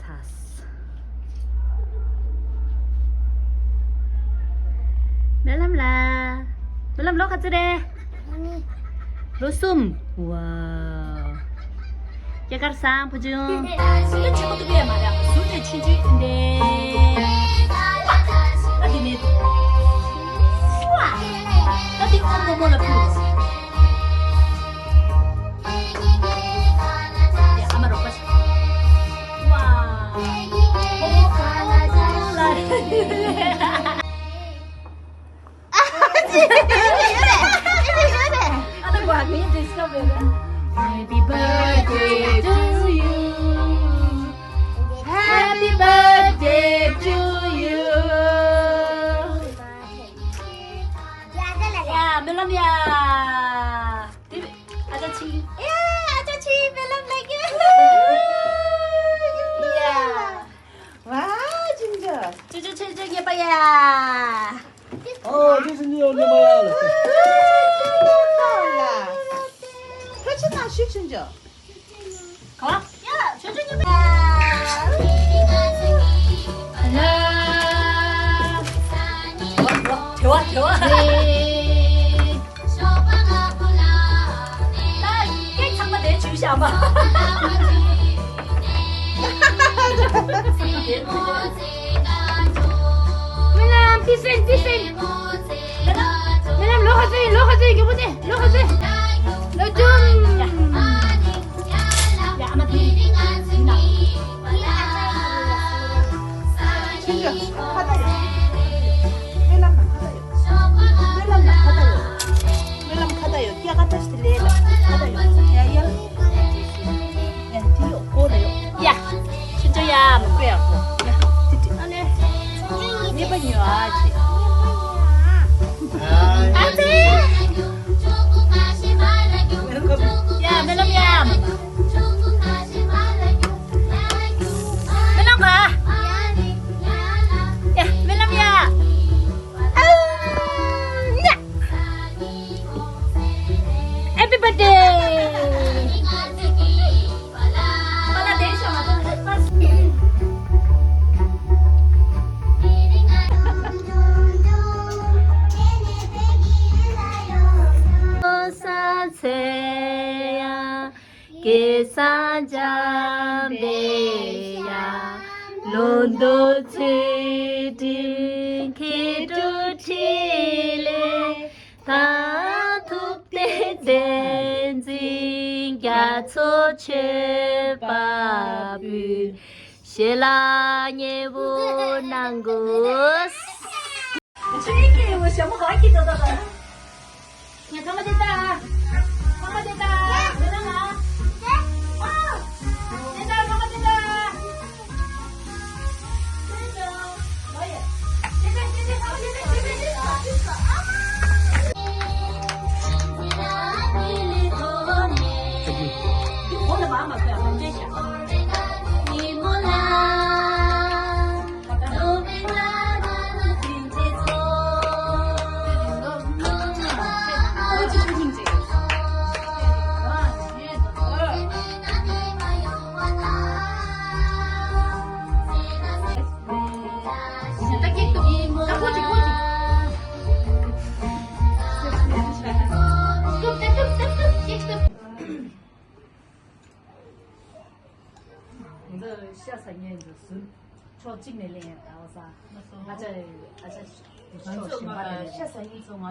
tas. Melam la. Melam lo khatire. Lo sum. Wow. Jakar sang pujung. Sudah cukup tu dia mana? Sudah cincin deh. Tadi ni. Wah. Tadi orang mau lepas. Ya, amar lepas. Wah. Oh, kalah jalan. Ada gua ni discover. Happy birthday to you. Happy birthday to you. Ya, belum ya. Ada ci. Ya, ada ci belum lagi. Ya. Wah, 진짜. cucu cicing apa ya?这是你要的吗？ 펼쳐놔, 진짜. 거? 야, cicing apa? 하나. 좋아, 좋아. 나 깨 장만 내 주시야 봐. Melam, pisin. Melam, lo hazır, gimana? Lo hazır. Lo jum. Ya, amat ni. 진짜. 받아요. 멜람만 받아요. 멜람만 받아요. 멜람 받아요. 뛰어 갖다 주실래? 받아요. 야, 야. 야, 뒤로 오래요. 야, 진짜야, 먹고야. 야, 뒤. 안에. 예쁜이요, 아지. 안 돼. 야, 멜람이야. 멜람 가. 야, 멜람이야. 야. Happy birthday. Mana deixa, 사세야 계산자매야 론도 치딘 기도치레 다툭대 댄진 야초 최바뷰 신랑의 원한곳 주인께 뭐什么好吃的你看我这大，看我这大，在哪啊？哦，这大，看我这大。这个，可以。这个，看我这个，我的妈妈不要分这些。你莫拉。下三年就是做今年练，然后啥，啊这，下三年中啊。